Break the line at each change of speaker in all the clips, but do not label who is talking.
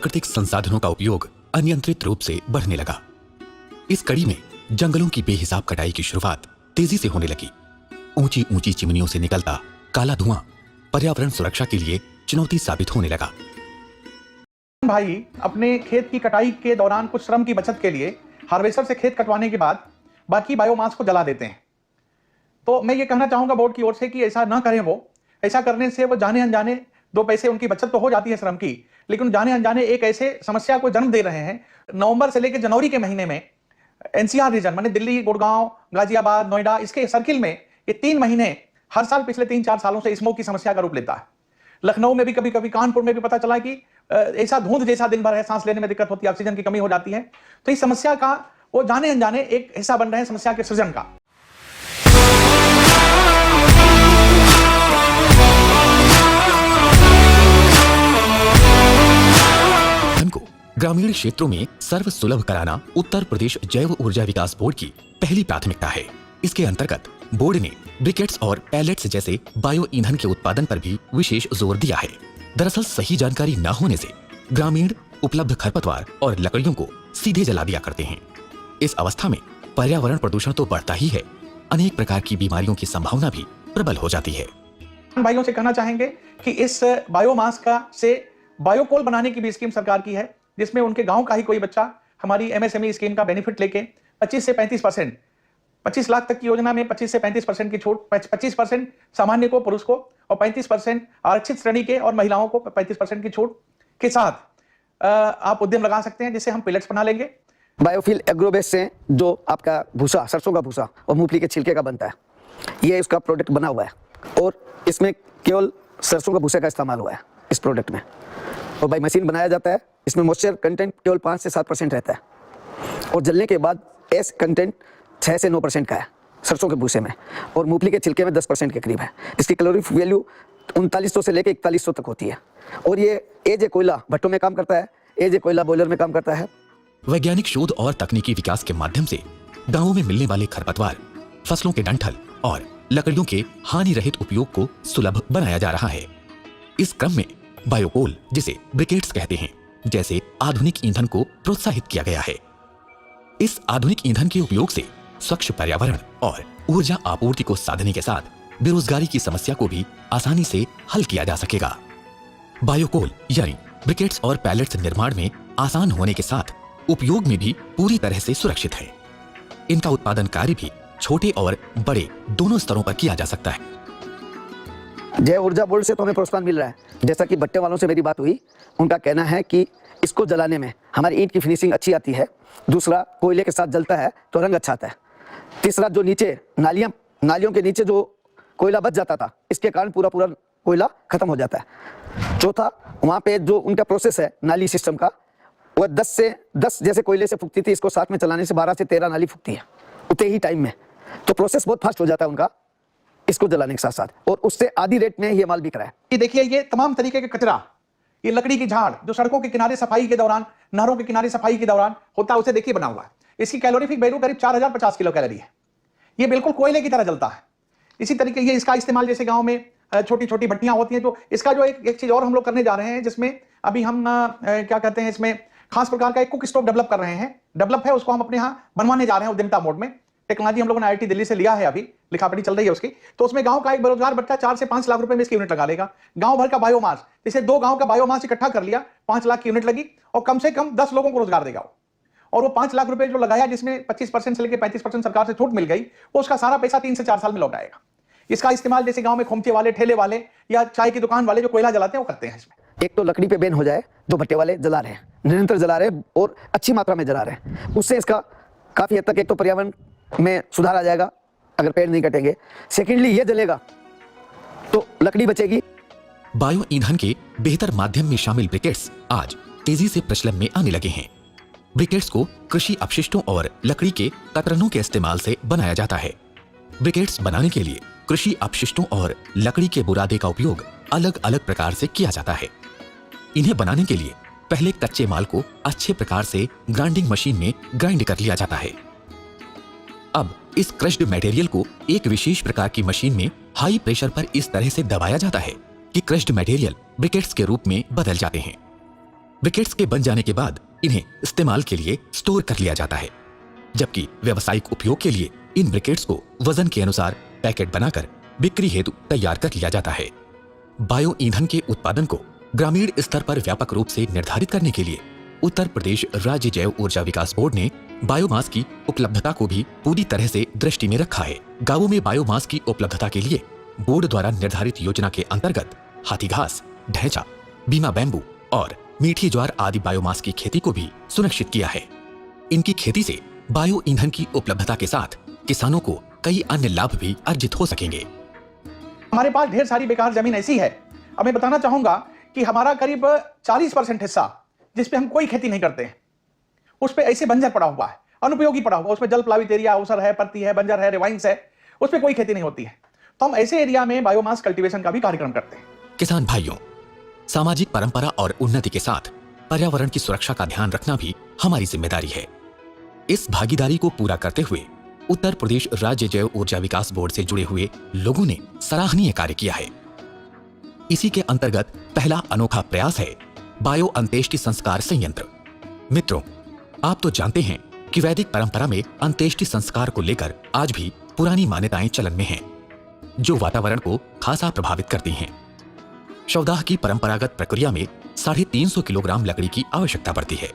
प्राकृतिक संसाधनों का उपयोग अनियंत्रित रूप से बढ़ने लगा। इस कड़ी में जंगलों की बेहिसाब कटाई की शुरुआत तेजी से होने लगी। ऊंची ऊंची चिमनियों से निकलता काला धुआं पर्यावरण सुरक्षा के लिए चुनौती साबित होने लगा।
भाई अपने खेत की कटाई के दौरान कुछ श्रम की बचत के लिए हार्वेस्टर से खेत कटवाने के बाद बाकी बायोमास को जला देते हैं। तो मैं ये कहना चाहूंगा बोर्ड की ओर से कि ऐसा ना करें। वो ऐसा करने से वो जाने अनजाने दो पैसे उनकी बचत तो हो जाती है श्रम की, लेकिन जाने अनजाने एक ऐसे समस्या को जन्म दे रहे हैं। नवंबर से लेकर जनवरी के महीने में एनसीआर रीजन माने दिल्ली, गुड़गांव, गाजियाबाद, नोएडा, इसके सर्किल में ये 3 महीने हर साल पिछले 3-4 सालों से स्मोक की समस्या का रूप लेता है। लखनऊ में भी कभी कभी, कानपुर में भी पता चला कि ऐसा धुंध जैसा दिन भर है, सांस लेने में दिक्कत होती है, ऑक्सीजन की कमी हो जाती है। तो इस समस्या का वो जाने अनजाने एक हिस्सा बन रहे हैं समस्या के सृजन का।
ग्रामीण क्षेत्रों में सर्व सुलभ कराना उत्तर प्रदेश जैव ऊर्जा विकास बोर्ड की पहली प्राथमिकता है। इसके अंतर्गत बोर्ड ने ब्रिकेट्स और पैलेट्स जैसे बायो ईंधन के उत्पादन पर भी विशेष जोर दिया है। दरअसल सही जानकारी न होने से ग्रामीण उपलब्ध खरपतवार और लकड़ियों को सीधे जला दिया करते हैं। इस अवस्था में पर्यावरण प्रदूषण तो बढ़ता ही है, अनेक प्रकार की बीमारियों की संभावना भी प्रबल हो जाती है।
भाइयों से कहना चाहेंगे कि इस बायोमास का से बायोकोल बनाने की भी स्कीम सरकार की है, जिसमें उनके गांव का ही कोई बच्चा हमारी एमएसएमई स्कीम का बेनिफिट लेके 25 से 35%, 25 लाख तक की योजना में 25 से 35% की छूट, 25% सामान्य को, पुरुष को, और 35% आरक्षित श्रेणी के और महिलाओं को 35% की छूट के साथ आप उद्यम लगा सकते हैं, जिससे हम पिलेट्स बना लेंगे।
बायोफिल एग्रोबेस से जो आपका भूसा, सरसों का भूसा और मूंगफली के छिलके का बनता है, ये उसका प्रोडक्ट बना हुआ है और इसमें केवल सरसों का भूसा का इस्तेमाल हुआ है इस प्रोडक्ट में, और बाई मशीन बनाया जाता है। इसमें मॉइस्चर कंटेंट केवल 5 से 7% रहता है और जलने के बाद एस कंटेंट 6 से 9% का है सरसों के भूसे में, और मूंगफली के छिलके में 10% के करीब है। इसकी कैलोरी वैल्यू 3900 से लेकर 4100 तक होती है, और ये एज ए कोयला भट्टों में काम करता है, एज ए कोयला बॉयलर में काम करता है।
वैज्ञानिक शोध और तकनीकी विकास के माध्यम से गांवों में मिलने वाले खरपतवार, फसलों के डंठल और लकड़ियों के हानि रहित उपयोग को सुलभ बनाया जा रहा है। इस क्रम में बायोकोल, जिसे ब्रिकेट्स कहते हैं, जैसे आधुनिक ईंधन को प्रोत्साहित किया गया है। इस आधुनिक ईंधन के उपयोग से स्वच्छ पर्यावरण और ऊर्जा आपूर्ति को साधने के साथ बेरोजगारी की समस्या को भी आसानी से हल किया जा सकेगा। बायोकोल यानी ब्रिकेट्स और पैलेट्स निर्माण में आसान होने के साथ उपयोग में भी पूरी तरह से सुरक्षित है। इनका उत्पादन कार्य भी छोटे और बड़े दोनों स्तरों पर किया जा सकता है।
जैव ऊर्जा बोर्ड से तो हमें प्रोत्साहन मिल रहा है। जैसा कि भट्टे वालों से मेरी बात हुई, उनका कहना है कि इसको जलाने में हमारी ईंट की फिनिशिंग अच्छी आती है। दूसरा, कोयले के साथ जलता है तो रंग अच्छा आता है। तीसरा, जो नीचे नालियों के नीचे जो कोयला बच जाता था, इसके कारण पूरा कोयला खत्म हो जाता है। चौथा, वहाँ पे जो उनका प्रोसेस है नाली सिस्टम का, वह 10 जैसे कोयले से फूकती थी, इसको साथ में चलाने से 12 से 13 नाली फूकती है उतने ही टाइम में। तो प्रोसेस बहुत फास्ट हो जाता है उनका इसको जलाने के साथ साथ, और उससे आधी रेट में ये माल बिक रहा है।
ये देखिए, ये तमाम तरीके के कचरा, ये लकड़ी की झाड़ जो सड़कों के किनारे सफाई के दौरान, नहरों के किनारे सफाई के दौरान होता है, उसे देखिए बना हुआ है। इसकी कैलोरीफिक वैल्यू करीब 4050 किलो कैलोरी है। ये बिल्कुल कोयले की तरह जलता है। इसी तरीके ये इसका इस्तेमाल जैसे गांव में छोटी छोटी भट्टियां होती हैं, तो इसका जो एक चीज और हम लोग करने जा रहे हैं, जिसमें अभी हम क्या कहते हैं, इसमें खास प्रकार का एक कुक स्टोव डेवलप कर रहे हैं। डेवलप है, उसको हम अपने यहाँ बनवाने जा रहे हैं उद्यमिता मोड में। टेक्नोलॉजी हम लोगों ने आईआईटी दिल्ली से लिया है, अभी लिखापढ़ी चल रही है उसकी। तो उसमें गांव का एक बेरोजगार बच्चा 4 से 5 लाख रुपए में इसकी यूनिट लगा लेगा। गांव भर का बायोमास, जैसे 2 गांव का बायोमास इकट्ठा कर लिया, 5 लाख की यूनिट लगी, और कम से कम 10 लोगों को रोजगार देगा। और वो 5 लाख रुपए जो लगाया, जिसमें 25% से लेकर 35% सरकार से छूट मिल गई, वो उसका सारा पैसा 3 से 4 साल में लौट आएगा। इसका इस्तेमाल जैसे गांव में खोमचे वाले, ठेले वाले या चाय की दुकान वाले जो कोयला जलाते हैं, वो करते हैं। इसमें
एक तो लकड़ी पे बैन हो जाए, जो भट्टे वाले जला रहे हैं, निरंतर जला रहे हैं और अच्छी मात्रा में जला रहे हैं, उससे इसका काफी हद तक एक तो पर्यावरण में सुधार आ जाएगा अगर पेड़ नहीं कटेंगे। सेकेंडली, ये जलेगा तो लकड़ी बचेगी।
बायो ईंधन के बेहतर माध्यम में शामिल ब्रिकेट्स आज तेजी से प्रचलन में आने लगे हैं। ब्रिकेट्स को कृषि अपशिष्टों और लकड़ी के कतरनों के इस्तेमाल से बनाया जाता है। ब्रिकेट्स बनाने के लिए कृषि अपशिष्टों और लकड़ी के बुरादे का उपयोग अलग अलग प्रकार से किया जाता है। इन्हें बनाने के लिए पहले कच्चे माल को अच्छे प्रकार से ग्राइंडिंग मशीन में ग्राइंड कर लिया जाता है। अब इस क्रश्ड मटेरियल को एक विशेष प्रकार की मशीन में हाई प्रेशर पर इस तरह से दबाया जाता है कि क्रश्ड मटेरियल ब्रिकेट्स के रूप में बदल जाते हैं। ब्रिकेट्स के बन जाने के बाद इन्हें इस्तेमाल के लिए स्टोर कर लिया जाता है, जबकि व्यावसायिक उपयोग के लिए इन ब्रिकेट्स को वजन के अनुसार पैकेट बनाकर बिक्री हेतु तैयार कर लिया जाता है। बायो ईंधन के उत्पादन को ग्रामीण स्तर पर व्यापक रूप से निर्धारित करने के लिए उत्तर प्रदेश राज्य जैव ऊर्जा विकास बोर्ड ने बायोमास की उपलब्धता को भी पूरी तरह से दृष्टि में रखा है। गांवों में बायोमास की उपलब्धता के लिए बोर्ड द्वारा निर्धारित योजना के अंतर्गत हाथी घास, ढैंचा, बीमा बैम्बू और मीठी ज्वार आदि बायोमास की खेती को भी सुनिश्चित किया है। इनकी खेती से बायो ईंधन की उपलब्धता के साथ किसानों को कई अन्य लाभ भी अर्जित हो सकेंगे।
हमारे पास ढेर सारी बेकार जमीन ऐसी है, अब मैं बताना चाहूंगा कि हमारा करीब 40% हिस्सा जिसपे हम कोई खेती नहीं करते हैं, उस पे ऐसे बंजर पड़ा हुआ है, अनुपयोगी पड़ा हुआ, उसमें जल प्लावित एरिया, अवसर है, परती है, बंजर है, रिवाइंस है, उस पे कोई खेती नहीं होती है। तो हम ऐसे एरिया में बायोमास कल्टीवेशन का भी कार्यक्रम करते हैं।
किसान भाइयों, सामाजिक परंपरा और उन्नति के साथ पर्यावरण की सुरक्षा का ध्यान रखना भी हमारी जिम्मेदारी है। इस भागीदारी को पूरा करते हुए उत्तर प्रदेश राज्य जैव ऊर्जा विकास बोर्ड से जुड़े हुए लोगों ने सराहनीय कार्य किया है। इसी के अंतर्गत पहला अनोखा प्रयास है बायो अंत्येष्टि संस्कार संयंत्र। मित्रों, आप तो जानते हैं कि वैदिक परंपरा में अंत्येष्टि संस्कार को लेकर आज भी पुरानी मान्यताएं चलन में हैं, जो वातावरण को खासा प्रभावित करती हैं। शवदाह की परंपरागत प्रक्रिया में 350 किलोग्राम लकड़ी की आवश्यकता पड़ती है।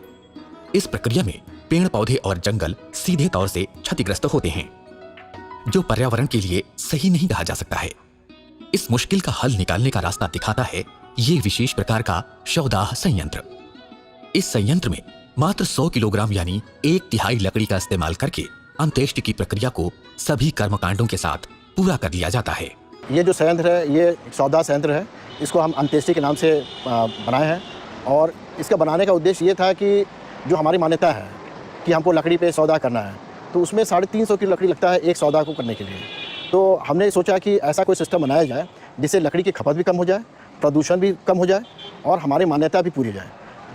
इस प्रक्रिया में पेड़ पौधे और जंगल सीधे तौर से क्षतिग्रस्त होते हैं, जो पर्यावरण के लिए सही नहीं कहा जा सकता है। इस मुश्किल का हल निकालने का रास्ता दिखाता है ये विशेष प्रकार का शवदाह संयंत्र। इस संयंत्र में मात्र 100 किलोग्राम यानी 1/3 लकड़ी का इस्तेमाल करके अंत्येष्टि की प्रक्रिया को सभी कर्मकांडों के साथ पूरा कर लिया जाता है।
ये जो संयंत्र है, ये शवदाह संयंत्र है। इसको हम अंत्येष्टि के नाम से बनाए हैं और इसका बनाने का उद्देश्य ये था कि जो हमारी मान्यता है कि हमको लकड़ी पे सौदा करना है, तो उसमें 350 की लकड़ी लगता है एक सौदा को करने के लिए। तो हमने सोचा कि ऐसा कोई सिस्टम बनाया जाए जिससे लकड़ी की खपत भी कम हो जाए, प्रदूषण भी कम हो जाए और हमारी मान्यता भी पूरी जाए।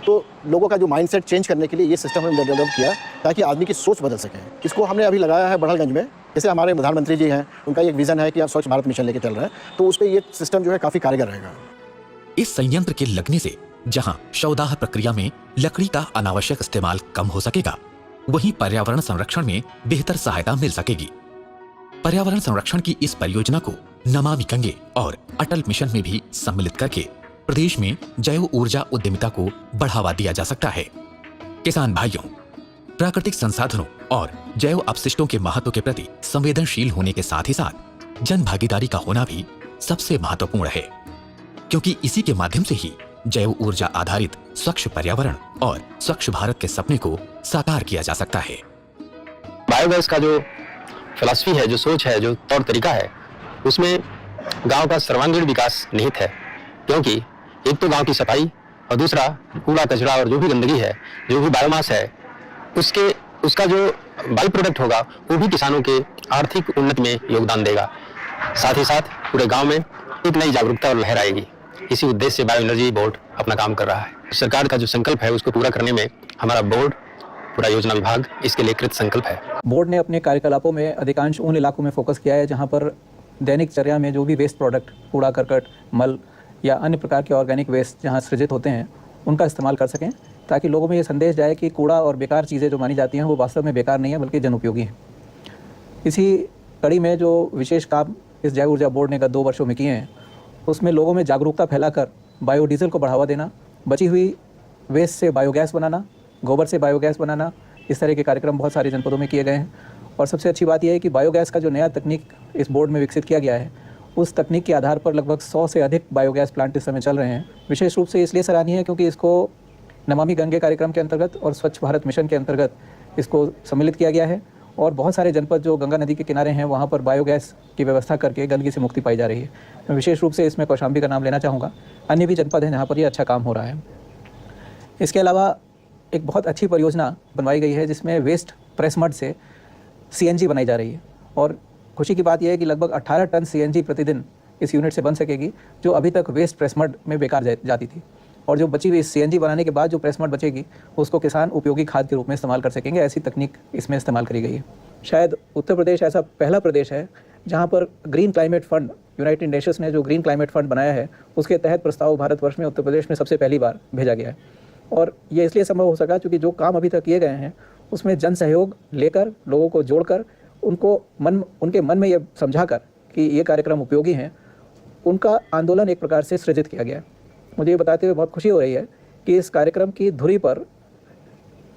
तो लोगों का जो माइंडसेट चेंज करने के लिए ये सिस्टम हमने डेवलप किया ताकि आदमी की सोच बदल सके। इसको हमने अभी लगाया है बड़हलगंज में। जैसे हमारे प्रधानमंत्री जी हैं, उनका एक विज़न है कि आप स्वच्छ भारत मिशन लेके चल रहे हैं, तो उस पर ये सिस्टम जो है काफ़ी कारगर रहेगा।
इस संयंत्र के लगने से जहां शवदाह प्रक्रिया में लकड़ी का अनावश्यक इस्तेमाल कम हो सकेगा, वहीं पर्यावरण संरक्षण में बेहतर सहायता मिल सकेगी। पर्यावरण संरक्षण की इस परियोजना को नमामि गंगे और अटल मिशन में भी सम्मिलित करके प्रदेश में जैव ऊर्जा उद्यमिता को बढ़ावा दिया जा सकता है। किसान भाइयों, प्राकृतिक संसाधनों और जैव अपशिष्टों के महत्व के प्रति संवेदनशील होने के साथ ही साथ जन भागीदारी का होना भी सबसे महत्वपूर्ण है, क्योंकि इसी के माध्यम से ही जैव ऊर्जा आधारित स्वच्छ पर्यावरण और स्वच्छ भारत के सपने को साकार किया जा सकता है।
बायोगैस का जो फिलॉसफी है, जो सोच है, जो तौर तरीका है, उसमें गांव का सर्वांगीण विकास निहित है। क्योंकि एक तो गांव की सफाई और दूसरा कूड़ा कचरा और जो भी गंदगी है, जो भी बायोमास है, उसका जो बाई प्रोडक्ट होगा वो भी किसानों के आर्थिक उन्नति में योगदान देगा। साथ ही साथ पूरे गांव में एक नई जागरूकता और लहर आएगी। इसी उद्देश्य से बायो एनर्जी बोर्ड अपना काम कर रहा है। सरकार का जो संकल्प है उसको पूरा करने में हमारा बोर्ड, पूरा योजना विभाग इसके लिए कृत संकल्प है।
बोर्ड ने अपने कार्यकलापों में अधिकांश उन इलाकों में फोकस किया है जहां पर दैनिक चर्या में जो भी वेस्ट प्रोडक्ट, कूड़ा करकट, मल या अन्य प्रकार के ऑर्गेनिक वेस्ट जहां सृजित होते हैं, उनका इस्तेमाल कर सकें, ताकि लोगों में ये संदेश जाए कि कूड़ा और बेकार चीज़ें जो मानी जाती हैं वो वास्तव में बेकार नहीं है बल्कि जनउपयोगी हैं। इसी कड़ी में जो विशेष काम इस जैव ऊर्जा बोर्ड ने गत 2 वर्षों में किए हैं, उसमें लोगों में जागरूकता फैलाकर बायोडीजल को बढ़ावा देना, बची हुई वेस्ट से बायोगैस बनाना, गोबर से बायोगैस बनाना, इस तरह के कार्यक्रम बहुत सारे जनपदों में किए गए हैं। और सबसे अच्छी बात यह है कि बायोगैस का जो नया तकनीक इस बोर्ड में विकसित किया गया है, उस तकनीक के आधार पर लगभग 100 से अधिक बायोगैस प्लांट इस समय चल रहे हैं। विशेष रूप से इसलिए सराहनीय है क्योंकि इसको नमामि गंगे कार्यक्रम के अंतर्गत और स्वच्छ भारत मिशन के अंतर्गत इसको सम्मिलित किया गया है और बहुत सारे जनपद जो गंगा नदी के किनारे हैं वहाँ पर बायोगैस की व्यवस्था करके गंदगी से मुक्ति पाई जा रही है। मैं विशेष रूप से इसमें कौशाम्बी का नाम लेना चाहूँगा। अन्य भी जनपद हैं जहाँ पर ये अच्छा काम हो रहा है। इसके अलावा एक बहुत अच्छी परियोजना बनवाई गई है जिसमें वेस्ट प्रेस मड से CNG बनाई जा रही है और खुशी की बात यह है कि लगभग 18 टन CNG प्रतिदिन इस यूनिट से बन सकेगी, जो अभी तक वेस्ट प्रेस मड में बेकार जाती थी। और जो बची हुई CNG बनाने के बाद जो प्रेस मड बचेगी उसको किसान उपयोगी खाद के रूप में इस्तेमाल कर सकेंगे। ऐसी तकनीक इसमें इस्तेमाल करी गई है। शायद उत्तर प्रदेश ऐसा पहला प्रदेश है जहाँ पर green climate fund, United Nations ने जो ग्रीन क्लाइमेट फंड बनाया है उसके तहत प्रस्ताव भारतवर्ष में उत्तर प्रदेश में सबसे पहली बार भेजा गया है। और ये इसलिए संभव हो सका क्योंकि जो काम अभी तक किए गए हैं उसमें जन सहयोग लेकर, लोगों को जोड़कर, उनके मन में ये समझाकर कि ये कार्यक्रम उपयोगी हैं, उनका आंदोलन एक प्रकार से सृजित किया गया। मुझे ये बताते हुए बहुत खुशी हो रही है कि इस कार्यक्रम की धुरी पर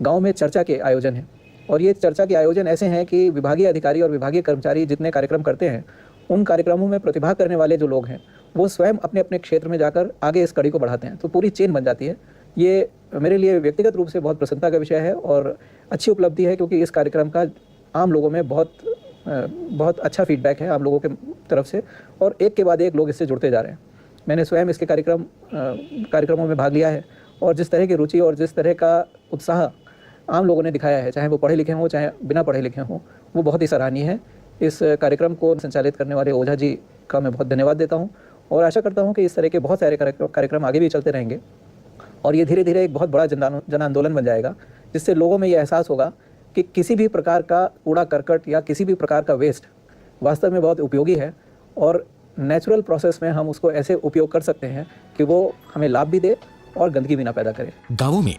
गांव में चर्चा के आयोजन हैं, और ये चर्चा के आयोजन ऐसे हैं कि विभागीय अधिकारी और विभागीय कर्मचारी जितने कार्यक्रम करते हैं, उन कार्यक्रमों में प्रतिभाग करने वाले जो लोग हैं वो स्वयं अपने अपने क्षेत्र में जाकर आगे इस कड़ी को बढ़ाते हैं, तो पूरी चेन बन जाती है। ये मेरे लिए व्यक्तिगत रूप से बहुत प्रसन्नता का विषय है और अच्छी उपलब्धि है, क्योंकि इस कार्यक्रम का आम लोगों में बहुत अच्छा फीडबैक है आम लोगों के तरफ से, और एक के बाद एक लोग इससे जुड़ते जा रहे हैं। मैंने स्वयं इसके कार्यक्रमों में भाग लिया है, और जिस तरह की रुचि और जिस तरह का उत्साह आम लोगों ने दिखाया है, चाहे वो पढ़े लिखे हों चाहे बिना पढ़े लिखे हों, वो बहुत ही सराहनीय है। इस कार्यक्रम को संचालित करने वाले ओझा जी का मैं बहुत धन्यवाद देता हूं, और आशा करता हूं कि इस तरह के बहुत सारे कार्यक्रम आगे भी चलते रहेंगे, और ये धीरे धीरे एक बहुत बड़ा जन आंदोलन बन जाएगा, जिससे लोगों में ये एहसास होगा कि किसी भी प्रकार का कूड़ा करकट या किसी भी प्रकार का वेस्ट वास्तव में बहुत उपयोगी है, और नेचुरल प्रोसेस में हम उसको ऐसे उपयोग कर सकते हैं कि वो हमें लाभ भी दे और गंदगी भी ना पैदा करे।
गांवों में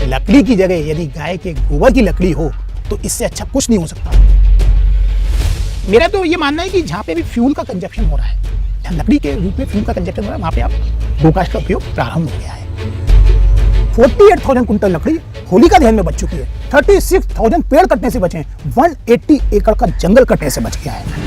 लकड़ी की जगह यदि गाय के गोबर की लकड़ी हो तो इससे अच्छा कुछ नहीं हो सकता। मेरा तो ये मानना है कि जहाँ पे भी फ्यूल का कंजप्शन हो रहा है, जहाँ लकड़ी के रूप में फ्यूल का कंजप्शन हो रहा है, वहाँ पे आप गोकास्ट का उपयोग प्रारंभ हो गया है। 48,000 कुंटल लकड़ी होलिका दहन में बच चुकी है, 36,000 पेड़ कटने से बचे हैं, 180 एकड़ का जंगल कटने से बच गया है।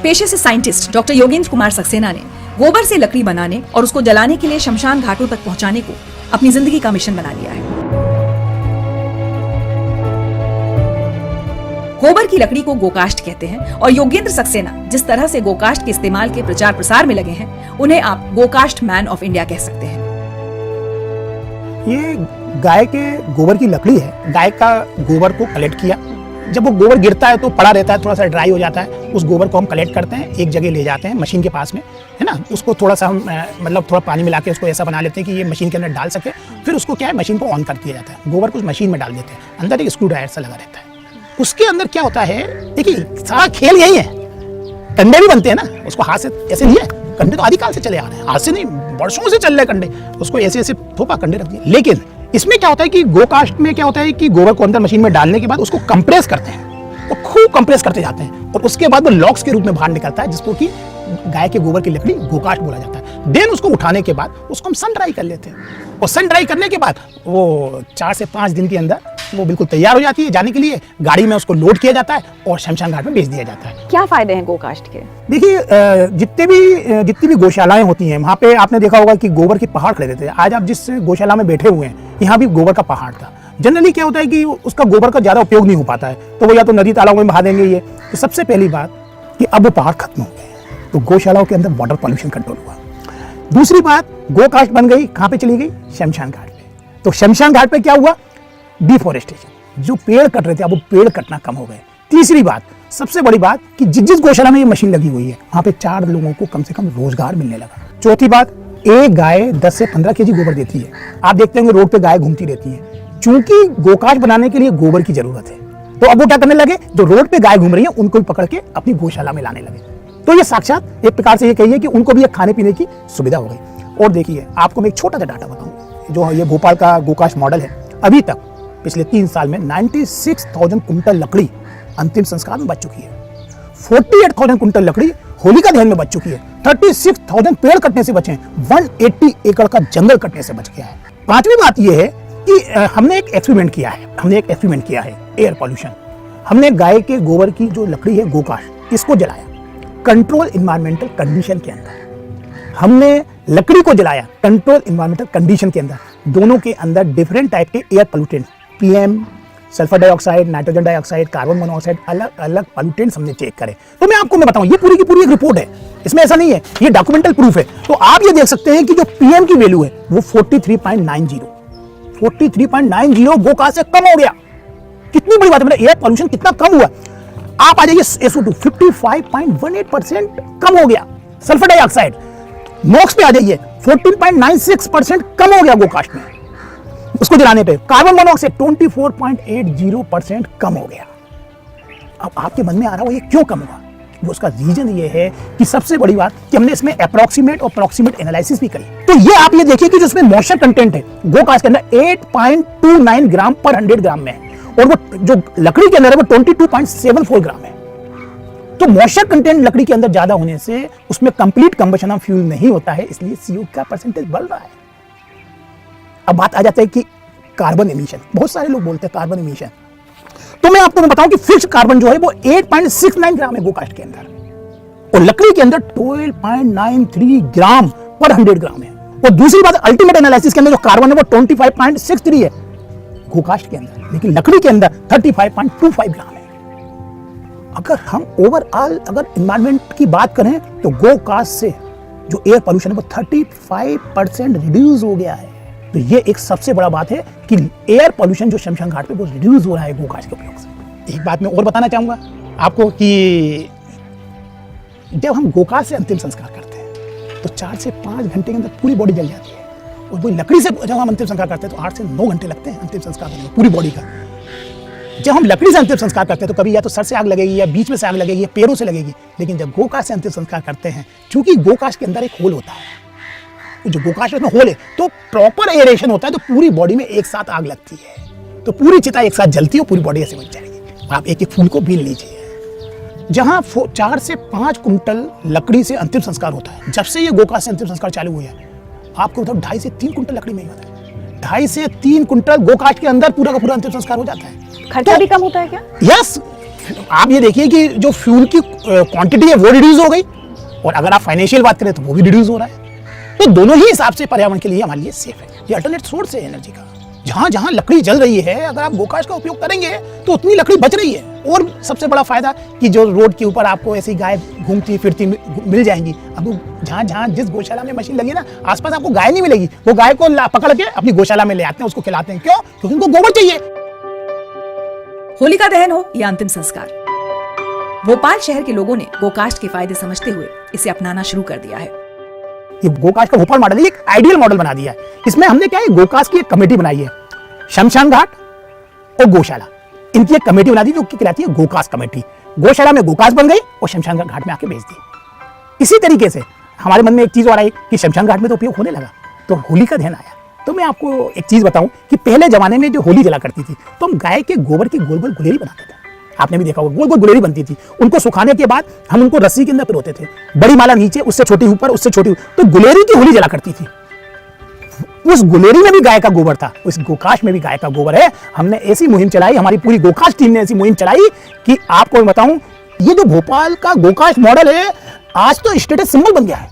पेशे से साइंटिस्ट डॉक्टर योगेंद्र कुमार सक्सेना ने गोबर से लकड़ी बनाने और उसको जलाने के लिए शमशान घाटों तक पहुंचाने को अपनी जिंदगी का मिशन बना लिया है। गोबर की लकड़ी को गोकास्ट कहते हैं, और योगेंद्र सक्सेना जिस तरह से गोकास्ट के इस्तेमाल के प्रचार प्रसार में लगे हैं, उन्हें आप गोकास्ट मैन ऑफ इंडिया कह सकते हैं।
ये गाय के गोबर की लकड़ी है। गाय का गोबर को कलेक्ट किया, जब वो गोबर गिरता है तो पड़ा रहता है, थोड़ा सा ड्राई हो जाता है, उस गोबर को हम कलेक्ट करते हैं, एक जगह ले जाते हैं मशीन के पास में, है ना। उसको थोड़ा सा हम मतलब थोड़ा पानी मिला के उसको ऐसा बना लेते हैं कि ये मशीन के अंदर डाल सके। फिर उसको क्या है, मशीन को ऑन कर दिया जाता है, गोबर को उस मशीन में डाल देते हैं, अंदर एक स्क्रू ड्राइवर सा लगा रहता है। उसके अंदर क्या होता है, देखिए सारा खेल यही है। कंडे भी बनते हैं ना, उसको हाथ से ऐसे लिए, कंडे तो आदिकाल से चले आ रहे हैं, हाथ से नहीं, वर्षों से चल रहे कंडे, उसको ऐसे ऐसे थोपा, कंडे रख दिए। लेकिन इसमें क्या होता है कि गोकास्ट में क्या होता है कि गोबर को अंदर मशीन में डालने के बाद उसको कंप्रेस करते हैं, वो खूब कंप्रेस करते जाते हैं, और उसके बाद वो लॉक्स के रूप में बाहर निकलता है, जिसको कि गाय के गोबर की लकड़ी गोकास्ट बोला जाता है। देन उसको उठाने के बाद उसको हम सन ड्राई कर लेते हैं, और सन ड्राई करने के बाद वो 4 से 5 दिन के अंदर वो बिल्कुल तैयार हो जाती है जाने के लिए। गाड़ी में उसको लोड किया जाता है और शमशान घाट में बेच दिया जाता है।
क्या फायदे हैं गोकास्ट के?
देखिए जितनी भी गौशालाएं होती हैं, वहाँ पे आपने देखा होगा कि गोबर के पहाड़ खड़े रहते हैं। आज आप जिस गौशाला में बैठे हुए हैं, यहाँ भी गोबर का पहाड़ था। जनरली क्या होता है कि उसका गोबर का ज्यादा उपयोग नहीं हो पाता है, तो वो या तो नदी तालाबों में बहा देंगे। ये तो सबसे पहली बात कि अब वो पहाड़ खत्म हो गए, तो गौशालाओं के अंदर वाटर पॉल्यूशन कंट्रोल हुआ। दूसरी बात, गोकास्ट बन गई, कहाँ पे चली गई, शमशान घाट पे। तो शमशान घाट पे क्या हुआ, डिफॉरेस्टेशन, जो पेड़ कट रहे थे अब वो पेड़ कटना कम हो गए। तीसरी बात, सबसे बड़ी बात कि जिस गौशाला में ये मशीन लगी हुई है, वहां पे 4 लोगों को कम से कम रोजगार मिलने लगा। चौथी बात, एक गाय 10 से 15 केजी गोबर देती है। आप देखते होंगे रोड पे गाय घूमती रहती है, चूंकि गोकास्ट बनाने के लिए गोबर की जरूरत है, तो अब वो क्या करने लगे, जो रोड पे गाय घूम रही है उनको भी पकड़ के अपनी गौशाला में लाने लगे। तो ये साक्षात एक प्रकार से ये कहिए कि उनको भी एक खाने पीने की सुविधा हो गई। और देखिए, आपको मैं एक छोटा सा डाटा बताऊं, जो ये भोपाल का गोकास्ट मॉडल है, अभी तक पिछले 3 साल में 96,000 कुंटल लकड़ी अंतिम संस्कार में बच चुकी है, 48,000 कुंटल लकड़ी होलिका दहन में बच चुकी है, 36,000 पेड़ कटने से बचे हैं, 180 एकड़ का जंगल कटने से बच गया है। पांचवी बात यह है कि हमने एक एक्सपेरिमेंट किया है, एयर पॉल्यूशन। हमने गाय के गोबर की जो लकड़ी है गोकास्ट, इसको जलाया कंट्रोल इन्वायरमेंटल कंडीशन के अंदर। हमने लकड़ी को जलाया कंट्रोल इन्वायरमेंटल कंडीशन के अंदर। दोनों के अंदर डिफरेंट टाइप के air pollutant, PM, sulphur dioxide, nitrogen dioxide, carbon monoxide, अलग अलग पोल्यूटेंट्स हमने चेक करे। तो मैं आपको बताऊं, ये पूरी की पूरी एक रिपोर्ट है, इसमें ऐसा नहीं है, ये डॉक्यूमेंटल प्रूफ है। तो आप ये देख सकते हैं कि जो पीएम की वैल्यू है वो 43.90 गोकास्ट से कम हो गया। कितनी बड़ी बात है, मतलब एयर पोल्यूशन कितना कम हुआ। आप आ जाइए SO2 55.18% कम हो गया। सल्फर डाइऑक्साइड नॉक्स पे आ जाइए, 14.96% कम हो गया गोकास्ट में उसको जलाने पे। कार्बन मोनोऑक्साइड 24.80% कम हो गया। अब आपके मन में आ रहा हो ये क्यों कम हुआ? वो उसका रीजन ये है कि सबसे बड़ी बात कि हमने इसमें अप्रॉक्सीमेट और प्रॉक्सीमेट एनालिसिस भी करी। तो ये आप ये देखिए कि जिसमें मॉइस्चर कंटेंट है गोकास्ट के अंदर 8.29 ग्राम पर 100 ग्राम में है, और वो जो लकड़ी के अंदर है वो 22.74 ग्राम है। तो मॉइस्चर कंटेंट लकड़ी के अंदर ज्यादा होने से उसमें कंप्लीट कंबशन ऑफ फ्यूल नहीं होता है, इसलिए CO का परसेंटेज बढ़ रहा है। अब बात आ जाता है कि कार्बन एमिशन, बहुत सारे लोग बोलते हैं कार्बन एमिशन, तो मैं आपको बताऊं कि फिक्स कार्बन जो है वो 8.69 ग्राम है गोकास्ट के अंदर, और लकड़ी के अंदर 12.93 ग्राम पर 100 ग्राम है। और दूसरी बात अल्टीमेट एनालिसिस के अंदर जो कार्बन है वो 25.63 है गोकास्ट के अंदर, लेकिन लकड़ी के अंदर 35.25 ग्राम है। अगर हम ओवरऑल अगर एनवायरनमेंट की बात करें तो गोकास्ट से जो एयर पोल्यूशन है वो 35% रिड्यूस हो गया है। तो ये एक सबसे बड़ा बात है कि एयर पोल्यूशन जो शमशान घाट पे वो रिड्यूस हो रहा है गोकास्ट के उपयोग से। एक बात मैं और बताना चाहूंगा आपको कि जब हम गोकास्ट से अंतिम संस्कार करते हैं तो 4 से 5 घंटे के अंदर पूरी बॉडी जल जाती है, और वही लकड़ी से जब हम अंतिम संस्कार करते हैं तो 8 से 9 घंटे लगते हैं अंतिम संस्कार करने में पूरी बॉडी का। जब हम लकड़ी से अंतिम संस्कार करते हैं तो कभी या तो सर से आग लगेगी या बीच में से आग लगेगी या पैरों से लगेगी, लेकिन जब गोकास्ट से अंतिम संस्कार करते हैं, चूंकि गोकास्ट के अंदर एक होल होता है, जो गोकास्ट में होल है तो प्रॉपर एरेशन होता है, तो पूरी बॉडी में एक साथ आग लगती है, तो पूरी चिता एक साथ जलती है और पूरी बॉडी ऐसे बच जाएगी। आप एक एक फूल को बीन लीजिए। जहां 4 से 5 कुंटल लकड़ी से अंतिम संस्कार होता है, जब से ये गोकास्ट से अंतिम संस्कार चालू हुआ है आपको मतलब 2.5 से 3 कुंटल लकड़ी में ही होता है। 2.5 से 3 कुंटल गोकास्ट के अंदर पूरा का पूरा अंतिम संस्कार हो जाता है।
खर्चा भी कम होता है क्या?
यस, आप ये देखिए कि जो फ्यूल की क्वांटिटी है वो रिड्यूस हो गई, और अगर आप फाइनेंशियल बात करें तो वो भी रिड्यूस हो रहा है। तो दोनों ही हिसाब से पर्यावरण के लिए हमारे लिए सेफ है। ये अल्टरनेट सोर्स है एनर्जी का। जहां जहां लकड़ी जल रही है, अगर आप गोकास्ट का उपयोग करेंगे तो उतनी लकड़ी बच रही है। और सबसे बड़ा फायदा कि जो रोड के ऊपर आपको ऐसी गाय घूमती फिरती मिल जाएंगी। अब जहां जहां जिस गौशाला में मशीन लगी ना, आसपास आपको गाय नहीं मिलेगी, वो गाय को पकड़ के अपनी गौशाला में ले आते हैं, उसको खिलाते हैं। क्यों? क्योंकि उनको गोबर चाहिए।
होलिका दहन हो या अंतिम संस्कार, भोपाल शहर के लोगों ने गोकास्ट के फायदे समझते हुए इसे अपनाना शुरू कर दिया है।
ये गोकास्ट का भोपाल मॉडल एक आइडियल मॉडल बना दिया है। इसमें हमने क्या है, गोकास्ट की एक कमेटी बनाई है, शमशान घाट और गौशाला, इनकी एक कमेटी बना दी जो कहलाती है गोकास्ट कमेटी। गौशाला में गोकास्ट बन गई और शमशान घाट में आके बेच दी। इसी तरीके से हमारे मन में एक चीज और आई कि शमशान घाट में तो उपयोग होने लगा, तो होली का ध्यान आया। तो मैं आपको एक चीज बताऊं कि पहले जमाने में जो होली जला करती थी तो हम गाय के गोबर की गोल गोल गुलेरी बनाते थे। आपने भी देखा होगा, गोल गोल गुलेरी बनती थी। उनको सुखाने के बाद हम उनको रस्सी के अंदर पिरोते थे, बड़ी माला नीचे, उससे छोटी ऊपर, उससे छोटी, तो गुलेरी की होली जला करती थी। उस गुलेरी में भी गाय का गोबर था, उस गोकास्ट में भी गाय का गोबर है। हमने ऐसी मुहिम चलाई, हमारी पूरी गोकास्ट टीम ने ऐसी मुहिम चलाई कि आपको मैं बताऊं, ये जो भोपाल का गोकास्ट मॉडल है आज तो स्टेटस सिंबल बन गया है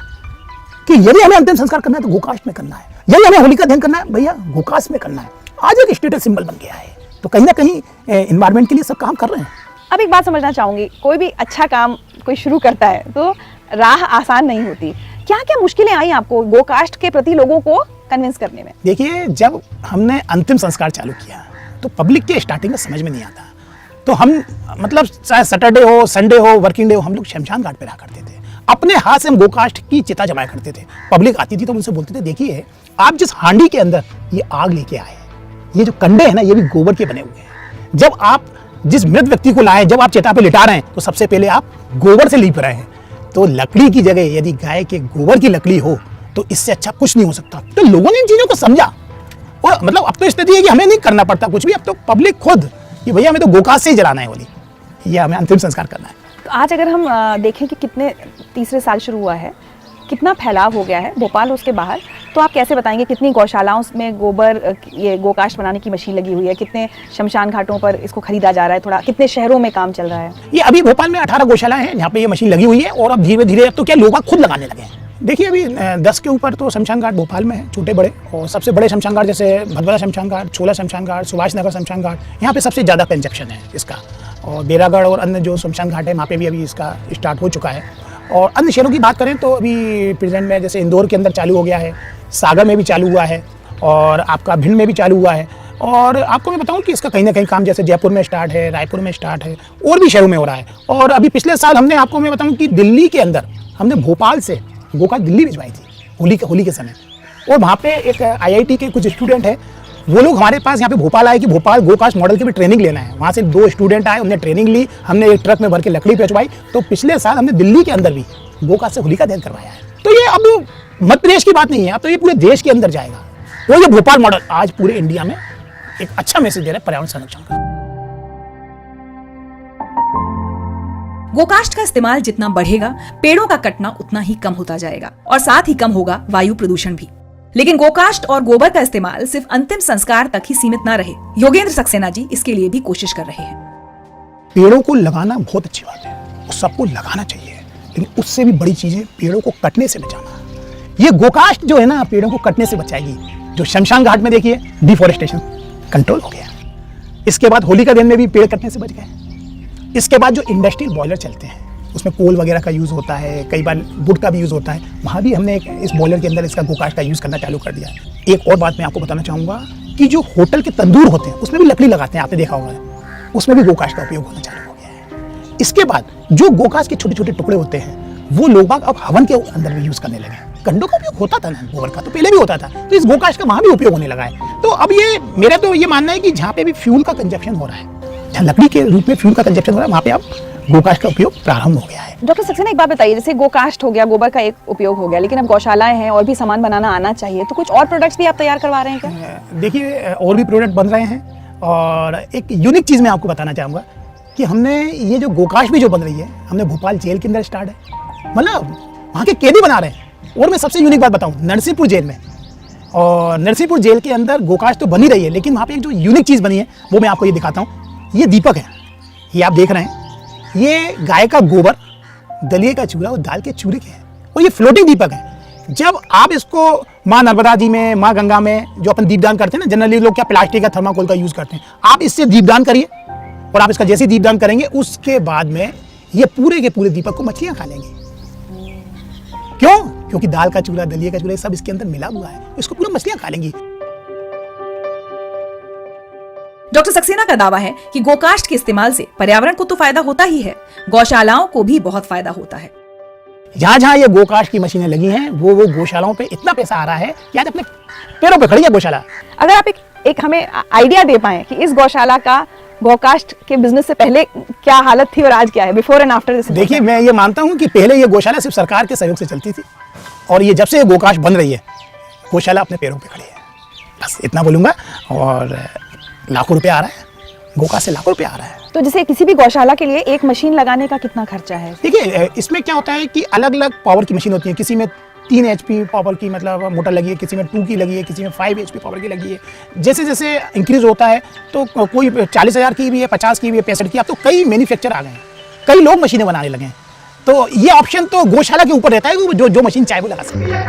कि यदि हमें अंतिम संस्कार करना है तो गोकास्ट में करना है, यदि हमें होलिका दहन करना है भैया गोकास्ट में करना है। आज एक स्टेटस सिंबल बन गया है। तो कहीं ना कहीं एनवायरनमेंट के लिए सब काम कर रहे हैं।
अब एक बात समझना चाहूंगी, कोई भी अच्छा काम कोई शुरू करता है तो राह आसान नहीं होती। क्या क्या मुश्किलें आई आपको गोकास्ट के प्रति लोगों को कन्विंस करने में?
देखिए, जब हमने अंतिम संस्कार चालू किया तो पब्लिक के स्टार्टिंग में समझ में नहीं आता, तो हम मतलब चाहे सैटरडे हो, संडे हो, वर्किंग डे हो, हम लोग शमशान घाट पे रहा करते थे। अपने हाथ से हम गोकास्ट की चिता जमाया करते थे। पब्लिक आती थी तो उनसे बोलते थे, देखिए आप जिस हांडी के अंदर ये आग लेके आए, ये जो कंडे हैं ना, ये भी गोबर के बने हुए हैं। जब आप जिस मृत व्यक्ति को लाए, जब आप चिता पे लिटा रहे हैं तो सबसे पहले आप गोबर से लीप रहे हैं। तो लकड़ी की जगह यदि गाय के गोबर की लकड़ी हो तो इससे अच्छा कुछ नहीं हो सकता। तो लोगों ने इन चीजों को समझा, और मतलब अब तो स्थिति है कि हमें नहीं करना पड़ता कुछ भी। अब तो पब्लिक खुद कि भैया हमें तो गोकास्ट से ही जलाना है होली, या हमें अंतिम संस्कार करना है।
तो आज अगर हम देखें कि कितने तीसरे साल शुरू हुआ है, कितना फैलाव हो गया है भोपाल उसके बाहर, तो आप कैसे बताएंगे कितनी गौशालाओं में गोबर ये गोकास्ट बनाने की मशीन लगी हुई है, कितने शमशान घाटों पर इसको खरीदा जा रहा है, थोड़ा कितने शहरों में काम चल रहा है?
ये अभी भोपाल में 18 गौशाला है यहाँ पे ये मशीन लगी हुई है, और अब धीरे धीरे अब तो क्या लोग खुद लगाने लगे हैं। देखिए अभी 10 के ऊपर तो शमशान घाट भोपाल में है, छोटे बड़े, और सबसे बड़े शमशान घाट जैसे भदभदा शमशान घाट, छोला शमशान घाट, सुभाष नगर शमशान घाट, यहाँ पे सबसे ज़्यादा कंजप्शन है इसका। और बेरागढ़ और अन्य जो शमशान घाट है वहाँ पे भी अभी इसका स्टार्ट हो चुका है। और अन्य शहरों की बात करें तो अभी प्रेजेंट में जैसे इंदौर के अंदर चालू हो गया है, सागर में भी चालू हुआ है, और आपका भिंड में भी चालू हुआ है। और आपको मैं बताऊं कि इसका कहीं ना कहीं काम जैसे जयपुर में स्टार्ट है, रायपुर में स्टार्ट है, और भी शहरों में हो रहा है। और अभी पिछले साल हमने आपको मैं बताऊं कि दिल्ली के अंदर हमने भोपाल से गोकास्ट दिल्ली भिजवाई थी। होली के समय। और वहाँ पे एक IIT के कुछ स्टूडेंट है, वो लोग हमारे पास यहाँ पे भोपाल आए कि भोपाल गोकास्ट मॉडल की भी ट्रेनिंग लेना है। वहाँ से 2 स्टूडेंट आए, उन्हें ट्रेनिंग ली, हमने एक ट्रक में भर के लकड़ी पहुँचवाई। तो पिछले साल हमने दिल्ली के अंदर भी गोकास्ट से होलिका दहन करवाया है। तो ये अब मध्य प्रदेश की बात नहीं है, अब तो ये पूरे देश के अंदर जाएगा। तो ये भोपाल मॉडल आज पूरे इंडिया में एक अच्छा मैसेज दे रहा है पर्यावरण संरक्षण का।
गोकास्ट का इस्तेमाल जितना बढ़ेगा, पेड़ों का कटना उतना ही कम होता जाएगा और साथ ही कम होगा वायु प्रदूषण भी। लेकिन गोकास्ट और गोबर का इस्तेमाल सिर्फ अंतिम संस्कार तक ही सीमित ना रहे। योगेंद्र सक्सेना जी इसके लिए भी कोशिश कर रहे हैं।
पेड़ों को लगाना बहुत अच्छी बात है, वो सबको लगाना चाहिए, लेकिन उससे भी बड़ी चीज है पेड़ों को कटने से बचाना। ये गोकास्ट जो है ना, पेड़ों को कटने से बचाएगी। जो शमशान घाट में देखिए डिफॉरेस्टेशन कंट्रोल हो गया। इसके बाद होलिका दहन में भी पेड़ कटने से बच गए। इसके बाद जो इंडस्ट्रियल बॉयलर चलते हैं, उसमें कोल वगैरह का यूज़ होता है, कई बार वुड का भी यूज़ होता है, वहाँ भी हमने इस बॉयलर के अंदर इसका गोकास्ट का यूज़ करना चालू कर दिया है। एक और बात मैं आपको बताना चाहूँगा कि जो होटल के तंदूर होते हैं उसमें भी लकड़ी लगाते हैं, आपने देखा होगा, उसमें भी गोकास्ट का उपयोग होना चालू हो गया है। इसके बाद जो गोकास्ट के छोटे छोटे टुकड़े होते हैं वो लोग अब हवन के अंदर भी यूज़ करने लगे। कंडों का उपयोग होता था ना, गोबर का तो पहले भी होता था, तो इस गोकास्ट का वहाँ भी उपयोग होने लगा है। तो अब ये मेरा तो ये मानना है कि जहाँ पे भी फ्यूल का कंजप्शन हो रहा है, जहाँ लकड़ी के रूप में फ्यूल का कंजप्शन हो रहा है, वहाँ पे अब गोकास्ट का उपयोग प्रारंभ हो गया है।
डॉक्टर सक्सेना, एक बात बताइए, जैसे गोकास्ट हो गया, गोबर का एक उपयोग हो गया, लेकिन अब गौशालाएं हैं और भी सामान बनाना आना चाहिए, तो कुछ और प्रोडक्ट्स भी आप तैयार करवा रहे हैं क्या?
देखिए, और भी प्रोडक्ट बन रहे हैं। और एक यूनिक चीज़ मैं आपको बताना चाहूँगा कि हमने ये जो गोकास्ट भी जो बन रही है, हमने भोपाल जेल के अंदर स्टार्ट है, मतलब वहाँ के कैदी बना रहे हैं। और मैं सबसे यूनिक बात बताऊँ, नरसिंहपुर जेल में, और नरसिंहपुर जेल के अंदर गोकास्ट तो बनी रही है, लेकिन वहाँ पे एक जो यूनिक चीज़ बनी है वो मैं आपको ये दिखाता हूँ। ये दीपक है, ये आप देख रहे हैं, ये गाय का गोबर, दलिए का चूरा और दाल के चूरे के हैं, और ये फ्लोटिंग दीपक है। जब आप इसको माँ नर्मदा जी में, माँ गंगा में जो अपन दीपदान करते हैं ना, जनरली लोग क्या प्लास्टिक का थर्माकोल का यूज़ करते हैं, आप इससे दीपदान करिए, और आप इसका जैसे दीपदान करेंगे उसके बाद में ये पूरे के पूरे दीपक को मछलियाँ खा लेंगी। क्यों? क्योंकि दाल का चूरा, दलिए का चूरा सब इसके अंदर मिला हुआ है, इसको पूरा मछलियाँ खा लेंगी।
डॉक्टर सक्सेना का दावा है कि गोकास्ट के इस्तेमाल से पर्यावरण को तो फायदा होता ही है, गौशालाओं को भी बहुत फायदा होता है।
जहाँ जहाँ ये गोकास्ट की मशीनें लगी हैं, वो गौशालाओं पे इतना पैसा आ रहा है कि आज अपने पैरों पे खड़ी है गौशाला।
अगर आप एक हमें आइडिया दे पाएं कि इस गौशाला का गोकास्ट के बिजनेस से पहले क्या हालत थी और आज क्या है, बिफोर एंड आफ्टर दिस।
देखिए, मैं ये मानता हूँ कि पहले ये गौशाला सिर्फ सरकार के सहयोग से चलती थी, और ये जब से ये गोकास्ट बन रही है, गौशाला अपने पैरों पे खड़ी है। बस इतना बोलूँगा। और लाखों रुपया आ रहा है, गोकास्ट से लाखों रुपया आ रहा है।
तो जैसे किसी भी गौशाला के लिए एक मशीन लगाने का कितना खर्चा है?
देखिए, इसमें क्या होता है कि अलग अलग पावर की मशीन होती है। किसी में 3 HP पावर की मतलब मोटर लगी है, किसी में 2 की लगी है, किसी में 5 HP पावर की लगी है। जैसे जैसे इंक्रीज होता है तो कोई 40,000 की भी है, 50 की भी है, 65 की। अब तो कई मैन्युफैक्चर आ गए हैं, कई लोग मशीनें बनाने लगे हैं। तो ये ऑप्शन तो गौशाला के ऊपर रहता है कि जो मशीन चाहे वो लगा सकते हैं।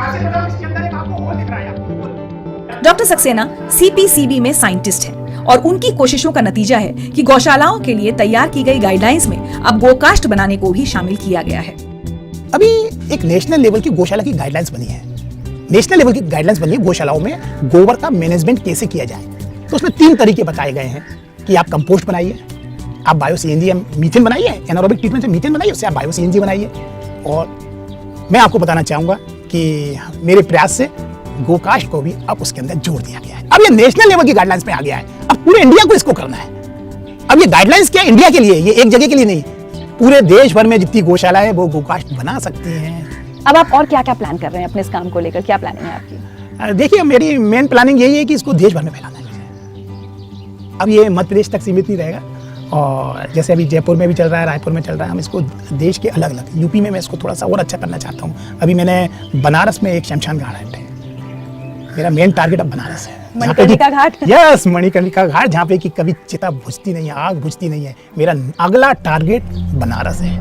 डॉक्टर सक्सेना CPCB में साइंटिस्ट हैं और उनकी कोशिशों का नतीजा है कि गौशालाओं के लिए तैयार की गई गाइडलाइंस में अब गोकास्ट बनाने को भी शामिल किया गया है।
अभी एक नेशनल लेवल की गौशाला की गाइडलाइंस बनी है। नेशनल लेवल की गाइडलाइंस बनी है गौशालाओं में गोबर का मैनेजमेंट कैसे किया जाए। तो उसमें 3 तरीके बताए गए हैं कि आप कंपोस्ट बनाइए, आप बायो CNG मीथेन बनाइए, एनारोबिक ट्रीटमेंट से मीथेन बनाइए, उससे आप बायो CNG बनाइए। और मैं आपको बताना चाहूँगा कि मेरे प्रयास से गोकास्ट को भी अब उसके अंदर जोड़ दिया गया है। अब ये नेशनल लेवल की गाइडलाइंस में आ गया है, अब पूरे इंडिया को इसको करना है। अब ये गाइडलाइंस क्या इंडिया के लिए, ये एक जगह के लिए नहीं, पूरे देश भर में जितनी गौशाला है वो गोकास्ट बना सकती हैं।
अब आप और क्या क्या प्लान कर रहे हैं अपने इस काम को लेकर, क्या प्लानिंग है आपकी?
देखिए, मेरी मेन प्लानिंग यही है कि इसको देश भर में फैलाना है। अब ये मध्य प्रदेश तक सीमित नहीं रहेगा, और जैसे अभी जयपुर में भी चल रहा है, रायपुर में चल रहा है, हम इसको देश के अलग अलग, यूपी में मैं इसको थोड़ा सा और अच्छा करना चाहता हूँ। अभी मैंने बनारस में एक शमशान घाट है, मेरा मेन टारगेट अब बनारस है।
मणिकर्णिका घाट।
यस, मणिकर्णिका घाट, जहाँ पे कि कभी चिता बुझती नहीं है, आग बुझती नहीं है। मेरा अगला टारगेट बनारस है।